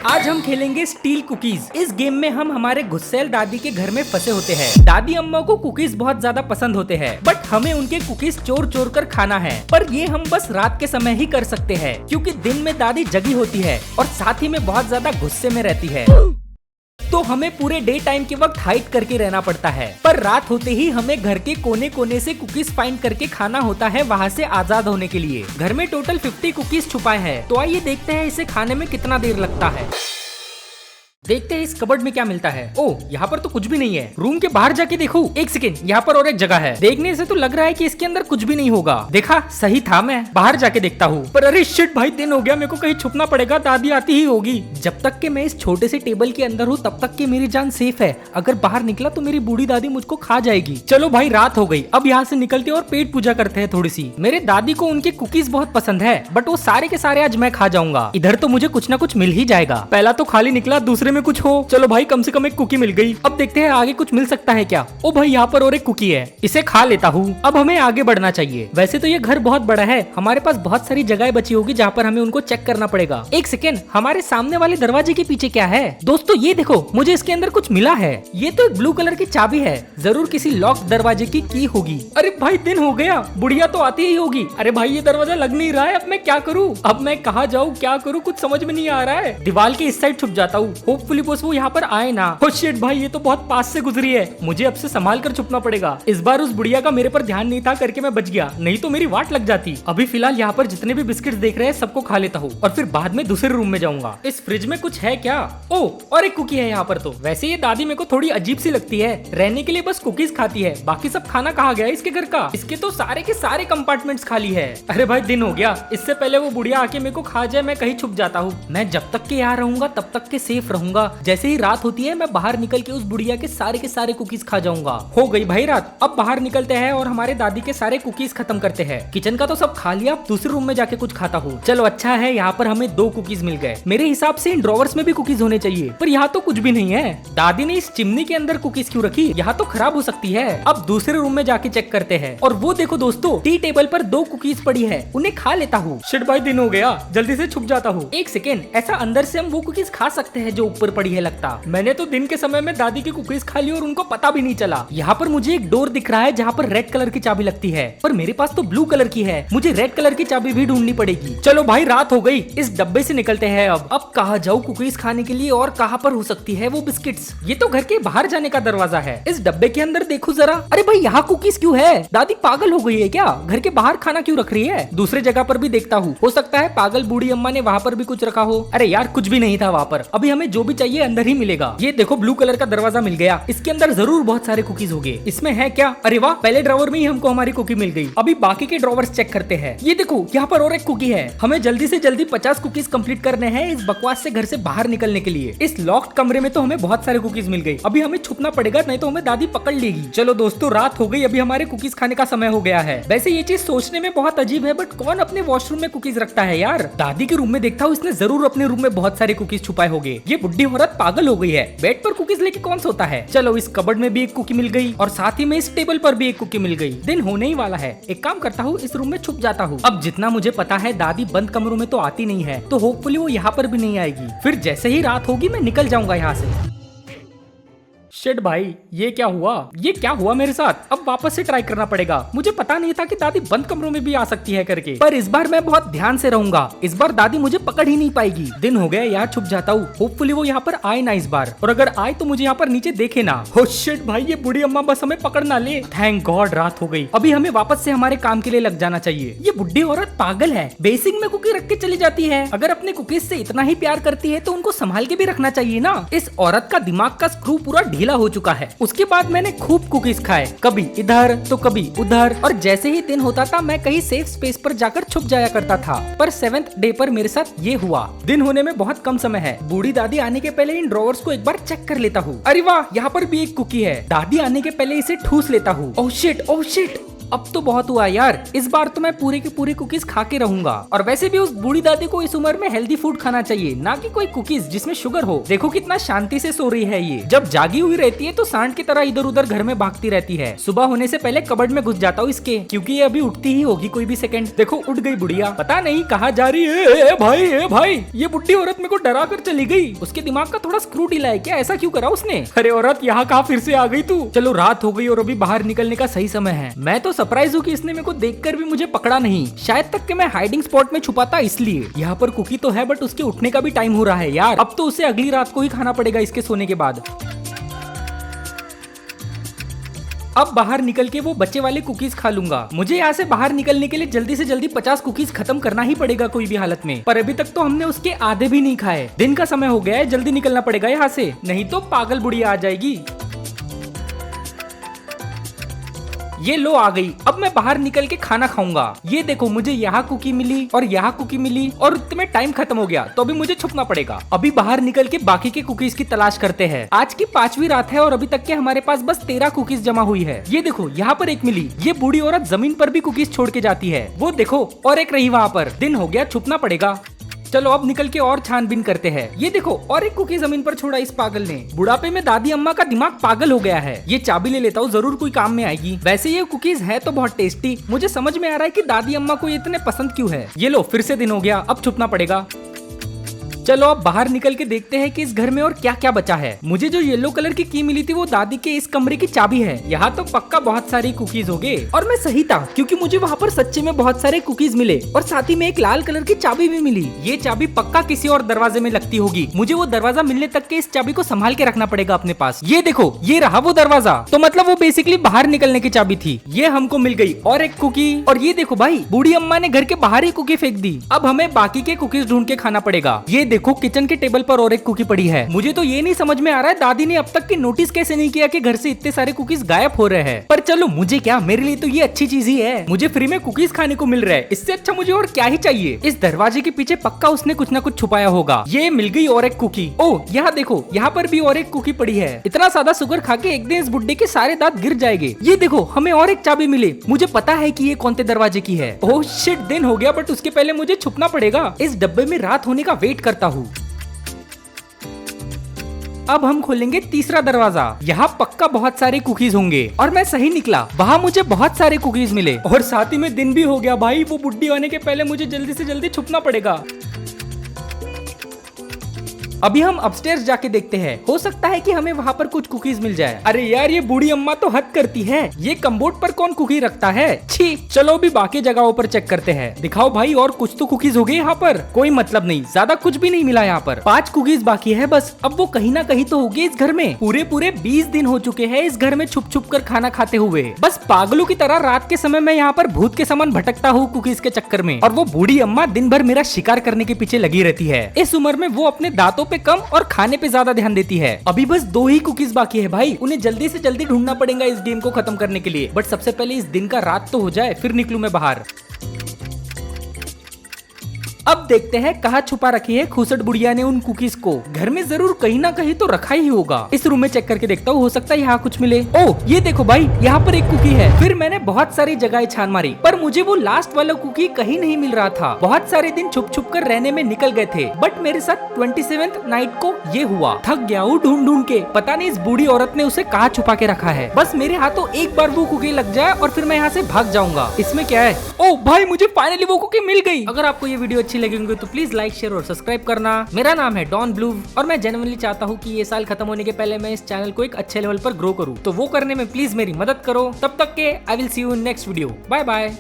आज हम खेलेंगे स्टील कुकीज। इस गेम में हम हमारे गुस्सैल दादी के घर में फंसे होते हैं। दादी अम्मा को कुकीज बहुत ज्यादा पसंद होते हैं, बट हमें उनके कुकीज चोर चोर कर खाना है। पर ये हम बस रात के समय ही कर सकते हैं, क्योंकि दिन में दादी जगी होती है और साथ ही में बहुत ज्यादा गुस्से में रहती है। तो हमें पूरे डे टाइम के वक्त हाइड करके रहना पड़ता है, पर रात होते ही हमें घर के कोने कोने से कुकीज फाइंड करके खाना होता है वहाँ से आजाद होने के लिए। घर में टोटल 50 कुकीज छुपाए हैं, तो आइए देखते हैं इसे खाने में कितना देर लगता है। देखते हैं इस कबर्ड में क्या मिलता है। ओह, यहाँ पर तो कुछ भी नहीं है। रूम के बाहर जाके देखूं। एक सेकेंड, यहाँ पर और एक जगह है। देखने से तो लग रहा है कि इसके अंदर कुछ भी नहीं होगा। देखा, सही था, मैं बाहर जाके देखता हूँ। पर अरे शिट भाई, दिन हो गया, मेरे को कहीं छुपना पड़ेगा, दादी आती ही होगी। जब तक कि मैं इस छोटे से टेबल के अंदर हूँ तब तक कि मेरी जान सेफ है। अगर बाहर निकला तो मेरी बूढ़ी दादी मुझको खा जाएगी। चलो भाई, रात हो गई, अब यहाँ से निकलते और पेट पूजा करते हैं थोड़ी सी। मेरे दादी को उनके कुकीज बहुत पसंद है, बट वो सारे के सारे आज मैं खा जाऊंगा। इधर तो मुझे कुछ ना कुछ मिल ही जाएगा। पहला तो खाली निकला, दूसरे में कुछ हो। चलो भाई, कम से कम एक कुकी मिल गई। अब देखते हैं आगे कुछ मिल सकता है क्या। ओ भाई, यहाँ पर और एक कुकी है, इसे खा लेता हूँ। अब हमें आगे बढ़ना चाहिए। वैसे तो ये घर बहुत बड़ा है, हमारे पास बहुत सारी जगह बची होगी जहाँ पर हमें उनको चेक करना पड़ेगा। एक सेकेंड, हमारे सामने वाले दरवाजे के पीछे क्या है? दोस्तों ये देखो, मुझे इसके अंदर कुछ मिला है। ये तो एक ब्लू कलर की चाबी है, जरूर किसी लॉक दरवाजे की होगी। अरे भाई, दिन हो गया, बुढ़िया तो आती ही होगी। अरे भाई, ये दरवाजा लग नहीं रहा है, अब मैं क्या करूँ? अब मैं कहाँ जाऊँ, क्या करूँ, कुछ समझ में नहीं आ रहा है। दीवार के इस साइड छुप जाता हूँ, होपफुली बस वो यहाँ पर आए ना। ओ शिट भाई, ये तो बहुत पास से गुजरी है, मुझे अब से संभाल कर छुपना पड़ेगा। इस बार उस बुढ़िया का मेरे पर ध्यान नहीं था करके मैं बच गया, नहीं तो मेरी वाट लग जाती। अभी फिलहाल यहाँ पर जितने भी बिस्किट्स देख रहे हैं सबको खा लेता हूँ और फिर बाद में दूसरे रूम में जाऊंगा। इस फ्रिज में कुछ है क्या? ओ, और एक कुकी है यहाँ पर। तो वैसे ये दादी मेरे को थोड़ी अजीब सी लगती है, रहने के लिए बस कुकीज खाती है, बाकी सब खाना कहाँ गया इसके घर का? इसके तो सारे के सारे कंपार्टमेंट्स खाली है। अरे भाई, दिन हो गया, इससे पहले वो बुढ़िया आके मेरे को खा जाए मैं कहीं छुप जाता हूँ। मैं जब तक के यहाँ रहूंगा तब तक के सेफ रहूंगा। जैसे ही रात होती है मैं बाहर निकल के उस बुढ़िया के सारे कुकीज खा जाऊंगा। हो गई भाई रात, अब बाहर निकलते हैं और हमारे दादी के सारे कुकीज खत्म करते हैं। किचन का तो सब खा लिया, दूसरे रूम में जाके कुछ खाता हूँ। चलो अच्छा है, यहाँ पर हमें 2 कुकीज मिल गए। मेरे हिसाब से इन ड्रॉवर्स में भी कुकीज होने चाहिए, पर यहाँ तो कुछ भी नहीं है। दादी ने इस चिमनी के अंदर कुकीज क्यों रखी? यहाँ तो खराब हो सकती है। अब दूसरे रूम में जाके चेक करते हैं, और वो देखो दोस्तों, टी टेबल पर 2 कुकीज पड़ी है, उन्हें खा लेता हूँ। शिट भाई, दिन हो गया, जल्दी से छुप जाता हूँ। एक सेकेंड, ऐसा अंदर से हम वो कुकीज खा सकते हैं जो ऊपर पड़ी है लगता। मैंने तो दिन के समय में दादी की कुकीज खा ली और उनको पता भी नहीं चला। यहाँ पर मुझे एक डोर दिख रहा है जहाँ पर रेड कलर की चाबी लगती है, पर मेरे पास तो ब्लू कलर की है, मुझे रेड कलर की चाबी भी ढूंढनी पड़ेगी। चलो भाई, रात हो गई, इस डब्बे से निकलते हैं। अब कहाँ जाऊँ कुकीज खाने के लिए, और कहाँ पर हो सकती है वो बिस्किट्स? ये तो घर के बाहर जाने का दरवाजा है, इस डब्बे के अंदर देखो जरा। अरे भाई, यहाँ कुकीज क्यों है? दादी पागल हो गई है क्या? घर के बाहर खाना क्यों रख रही है? दूसरे जगह पर भी देखता हूँ, हो सकता है पागल बूढ़ी अम्मा ने वहाँ पर भी कुछ रखा हो। अरे यार, कुछ भी नहीं था वहाँ पर। अभी हमें जो भी चाहिए अंदर ही मिलेगा। ये देखो, ब्लू कलर का दरवाजा मिल गया, इसके अंदर जरूर बहुत सारे कुकीज होंगे। इसमें है क्या? अरे वाह, पहले ड्रॉवर में ही हमको हमारी कुकी मिल गई। अभी बाकी के ड्रॉवर्स चेक करते हैं। ये देखो, यहाँ पर और एक कुकी है। हमें जल्दी से जल्दी 50 कुकीज कंप्लीट करने हैं इस बकवास से घर से बाहर निकलने के लिए। इस लॉक्ड कमरे में तो हमें बहुत सारे कुकीज मिल गई, अभी हमें छुपना पड़ेगा, नहीं तो हमें दादी पकड़ लेगी। चलो दोस्तों, रात हो गई, अभी हमारे कुकीज खाने का समय हो गया है। वैसे ये चीज सोचने में बहुत अजीब है, बट कौन अपने वॉशरूम में कुकीज रखता है यार? दादी के रूम में देखता हूँ, इसने जरूर अपने रूम में बहुत सारे कुकीज छुपाए होंगे। ये बुढ़ी औरत पागल हो गई है, बेड पर कुकीज लेके कौन सोता है? चलो, इस कबर्ड में भी एक कुकी मिल गई और साथ ही में इस टेबल पर भी एक कुकी मिल गई। दिन होने ही वाला है, एक काम करता हूँ, इस रूम में छुप जाता हूँ। अब जितना मुझे पता है, दादी बंद कमरों में तो आती नहीं है, तो होपफुली वो यहाँ पर भी नहीं आएगी। फिर जैसे ही रात होगी मैं निकल जाऊंगा यहाँ से। शिट भाई, ये क्या हुआ? ये क्या हुआ मेरे साथ? अब वापस से ट्राई करना पड़ेगा। मुझे पता नहीं था कि दादी बंद कमरों में भी आ सकती है करके, पर इस बार मैं बहुत ध्यान से रहूंगा। इस बार दादी मुझे पकड़ ही नहीं पाएगी। दिन हो गया, यहाँ छुप जाता हूँ, होपफुली वो यहाँ पर आए ना इस बार, और अगर आए तो मुझे यहाँ पर नीचे देखे ना। हो शिट भाई, ये बूढ़ी अम्मा बस हमें पकड़ ना ले। थैंक गॉड, रात हो गई। अभी हमें वापस से हमारे काम के लिए लग जाना चाहिए। ये बुढ़ी औरत पागल है, बेसिक में कुकी रख के चली जाती है। अगर अपने कुकीज से इतना ही प्यार करती है तो उनको संभाल के भी रखना चाहिए ना। इस औरत का दिमाग का स्क्रू पूरा ढीला हो चुका है। उसके बाद मैंने खूब कुकीज खाए, कभी इधर तो कभी उधर, और जैसे ही दिन होता था मैं कहीं सेफ स्पेस पर जाकर छुप जाया करता था। पर 7th डे पर मेरे साथ ये हुआ। दिन होने में बहुत कम समय है, बूढ़ी दादी आने के पहले इन ड्रॉवर्स को एक बार चेक कर लेता हूँ। अरे वाह, यहाँ पर भी एक कुकी है। दादी आने के पहले इसे ठूस लेता हूँ। ओह शिट, ओह शिट, अब तो बहुत हुआ यार, इस बार तो मैं पूरे के पूरे कुकीज खा के रहूंगा। और वैसे भी उस बूढ़ी दादी को इस उम्र में हेल्दी फूड खाना चाहिए, ना कि कोई कुकीज जिसमें शुगर हो। देखो कितना शांति से सो रही है ये। जब जागी हुई रहती है तो सांड की तरह इधर उधर घर में भागती रहती है। सुबह होने से पहले कबर्ड में घुस जाता हूँ इसके, क्योंकि ये अभी उठती ही होगी कोई भी सेकंड। देखो उठ गई बुढ़िया, पता नहीं कहाँ जा रही है। ए भाई ये बुढ़ी औरत मेरे को डरा कर चली गई। उसके दिमाग का थोड़ा स्क्रू ढीला है क्या? ऐसा क्यों करा उसने? अरे औरत यहाँ कहाँ फिर से आ गई तू? चलो रात हो गई और अभी बाहर निकलने का सही समय है। मैं तो सरप्राइज हूँ कि इसने मेरे को देखकर भी मुझे पकड़ा नहीं। शायद तक कि मैं हाइडिंग स्पॉट में छुपा था इसलिए। यहाँ पर कुकी तो है बट उसके उठने का भी टाइम हो रहा है यार। अब तो उसे अगली रात को ही खाना पड़ेगा इसके सोने के बाद। अब बाहर निकल के वो बच्चे वाले कुकीज खा लूंगा। मुझे यहाँ से बाहर निकलने के लिए जल्दी से जल्दी 50 कुकीज खत्म करना ही पड़ेगा कोई भी हालत में। पर अभी तक तो हमने उसके आधे भी नहीं खाए। दिन का समय हो गया है, जल्दी निकलना पड़ेगा यहाँ से, नहीं तो पागल बुढ़िया आ जाएगी। ये लो आ गई। अब मैं बाहर निकल के खाना खाऊंगा। ये देखो मुझे यहाँ कुकी मिली और यहाँ कुकी मिली और इतने टाइम खत्म हो गया, तो अभी मुझे छुपना पड़ेगा। अभी बाहर निकल के बाकी के कुकीज की तलाश करते हैं। आज की 5वीं रात है और अभी तक के हमारे पास बस 13 कुकीज जमा हुई है। ये देखो यहाँ पर एक मिली। ये बूढ़ी औरत जमीन पर भी कुकीज छोड़ के जाती है। वो देखो और एक रही वहाँ पर। दिन हो गया, छुपना पड़ेगा। चलो अब निकल के और छानबीन करते हैं। ये देखो और एक कुकी जमीन पर छोड़ा इस पागल ने। बुढ़ापे में दादी अम्मा का दिमाग पागल हो गया है। ये चाबी ले लेता हूँ, जरूर कोई काम में आएगी। वैसे ये कुकीज है तो बहुत टेस्टी। मुझे समझ में आ रहा है कि दादी अम्मा को ये इतने पसंद क्यों है। ये लो फिर से दिन हो गया, अब छुपना पड़ेगा। चलो अब बाहर निकल के देखते हैं कि इस घर में और क्या क्या बचा है। मुझे जो येलो कलर की की मिली थी वो दादी के इस कमरे की चाबी है। यहाँ तो पक्का बहुत सारी कुकीज होंगे। और मैं सही था, क्योंकि मुझे वहाँ पर सच्चे में बहुत सारे कुकीज मिले और साथ ही में एक लाल कलर की चाबी भी मिली। ये चाबी पक्का किसी और दरवाजे में लगती होगी। मुझे वो दरवाजा मिलने तक के इस चाबी को संभाल के रखना पड़ेगा अपने पास। ये देखो ये रहा वो दरवाजा। तो मतलब वो बेसिकली बाहर निकलने की चाबी थी। ये हमको मिल गई और एक कुकी। और ये देखो भाई, बूढ़ी अम्मा ने घर के बाहर ही कुकी फेंक दी। अब हमें बाकी के कुकीज ढूंढ के खाना पड़ेगा। ये देखो किचन के टेबल पर और एक कुकी पड़ी है। मुझे तो ये नहीं समझ में आ रहा है दादी ने अब तक की नोटिस कैसे नहीं किया कि घर से इतने सारे कुकीज गायब हो रहे हैं। पर चलो मुझे क्या, मेरे लिए तो ये अच्छी चीज ही है। मुझे फ्री में कुकीज खाने को मिल रहा है, इससे अच्छा मुझे और क्या ही चाहिए। इस दरवाजे के पीछे पक्का उसने कुछ ना कुछ छुपाया होगा। ये मिल गई और एक कुकी। ओह यहाँ देखो, यहाँ पर भी और एक कुकी पड़ी है। इतना सादा शुगर खा के एक दिन इस बुड्ढे के सारे दांत गिर जाएंगे। ये देखो हमें और एक चाबी मिली। मुझे पता है कि ये कौन से दरवाजे की है। ओह शिट, दिन हो गया बट उसके पहले मुझे छुपना पड़ेगा। इस डब्बे में रात होने का वेट करता हूँ। अब हम खोलेंगे तीसरा दरवाजा। यहाँ पक्का बहुत सारे कुकीज होंगे और मैं सही निकला। वहाँ मुझे बहुत सारे कुकीज मिले और साथ ही में दिन भी हो गया। भाई वो बुड्ढी होने के पहले मुझे जल्दी से जल्दी छुपना पड़ेगा। अभी हम अपस्टेयर्स जाके देखते हैं, हो सकता है कि हमें वहाँ पर कुछ कुकीज मिल जाए। अरे यार ये बूढ़ी अम्मा तो हद करती है। ये कमबोर्ड पर कौन कुकी रखता है? छी। चलो भी बाकी जगहों पर चेक करते हैं। दिखाओ भाई और कुछ तो कुकीज हो गए यहाँ पर। कोई मतलब नहीं, ज्यादा कुछ भी नहीं मिला यहाँ पर। 5 कुकीज बाकी है बस। अब वो कहीं ना कहीं तो होगी इस घर में। पूरे 20 दिन हो चुके हैं इस घर में छुप छुप कर खाना खाते हुए। बस पागलों की तरह रात के समय में यहाँ पर भूत के समान भटकता हूँ कुकीज के चक्कर में। और वो बूढ़ी अम्मा दिन भर मेरा शिकार करने के पीछे लगी रहती है। इस उम्र में वो अपने दांतों पे कम और खाने पे ज्यादा ध्यान देती है। अभी बस 2 ही कुकीज बाकी है भाई, उन्हें जल्दी से जल्दी ढूंढना पड़ेगा इस गेम को खत्म करने के लिए। बट सबसे पहले इस दिन का रात तो हो जाए, फिर निकलूं मैं बाहर। अब देखते हैं कहाँ छुपा रखी है खूसट बुढ़िया ने उन कुकीज को। घर में जरूर कहीं ना कहीं तो रखा ही होगा। इस रूम में चेक करके देखता हूँ, हो सकता है यहाँ कुछ मिले। ओह ये देखो भाई, यहाँ पर एक कुकी है। फिर मैंने बहुत सारी जगह छान मारी पर मुझे वो लास्ट वाला कुकी कहीं नहीं मिल रहा था। बहुत सारे दिन छुप छुप कर रहने में निकल गए थे बट मेरे साथ 27th नाइट को ये हुआ। थक गया हूँ ढूंढ ढूंढ के। पता नहीं इस बूढ़ी औरत ने उसे कहाँ छुपा के रखा है। बस मेरे हाथों एक बार वो कुकी लग जाए और फिर मैं यहाँ से भाग जाऊंगा। इसमें क्या है? ओह भाई मुझे फाइनली वो कुकी मिल गई। अगर आपको ये वीडियो अच्छी लगी होगी तो प्लीज लाइक शेयर और सब्सक्राइब करना। मेरा नाम है डॉन ब्लू और मैं जेन्युइनली चाहता हूँ कि ये साल खत्म होने के पहले मैं इस चैनल को एक अच्छे लेवल पर ग्रो करूँ। तो वो करने में प्लीज मेरी मदद करो। तब तक के I will see you in next video. Bye bye.